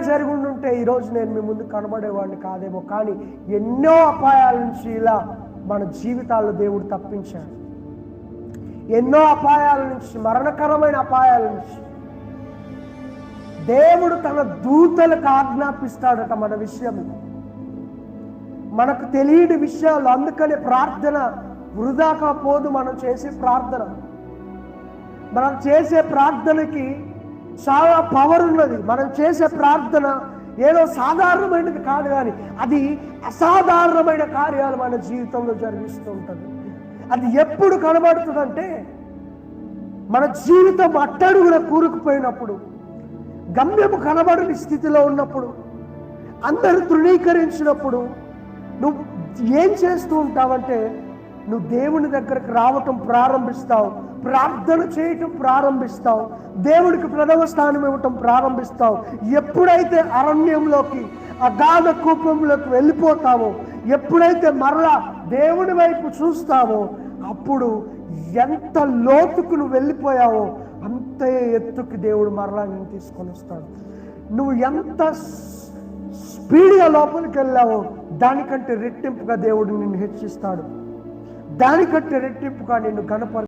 జరిగి ఉంటే ఈరోజు నేను మీ ముందు కనబడేవాడిని కాదేమో. కానీ ఎన్నో అపాయాల నుంచి ఇలా మన జీవితాల్లో దేవుడు తప్పించాడు. ఎన్నో అపాయాల నుంచి, మరణకరమైన అపాయాల నుంచి దేవుడు తన దూతలకు ఆజ్ఞాపిస్తాడట మన విషయంలో. మనకు తెలియని విషయాలు. అందుకనే ప్రార్థన వృధాగా పోదు. మనం చేసే ప్రార్థనకి చాలా పవర్ ఉన్నది. మనం చేసే ప్రార్థన ఏదో సాధారణమైనది కాదు, కానీ అది అసాధారణమైన కార్యాలు మన జీవితంలో జరిగిస్తూ ఉంటుంది. అది ఎప్పుడు కనబడుతుందంటే మన జీవితం అట్టడుగున కూరుకుపోయినప్పుడు, గమ్యము కనబడని స్థితిలో ఉన్నప్పుడు, అందరూ తృణీకరించినప్పుడు నువ్వు ఏం చేస్తూ ఉంటావంటే నువ్వు దేవుని దగ్గరకు రావటం ప్రారంభిస్తావు, ప్రార్థన చేయటం ప్రారంభిస్తావు, దేవుడికి ప్రథమ స్థానం ఇవ్వటం ప్రారంభిస్తావు. ఎప్పుడైతే అరణ్యంలోకి, అగాధ కూపంలోకి వెళ్ళిపోతావో, ఎప్పుడైతే మరలా దేవుని వైపు చూస్తావో, అప్పుడు ఎంత లోతుకు నువ్వు వెళ్ళిపోయావో అంతే ఎత్తుకి దేవుడు మరలా నేను తీసుకొని వస్తాడు. నువ్వు ఎంత స్పీడ్గా లోపలికి వెళ్ళావో దానికంటే రెట్టింపుగా దేవుడు నిన్ను హెచ్చిస్తాడు. దానికంటే రెట్టింపుగా నిన్ను గణపరుస్తాడు.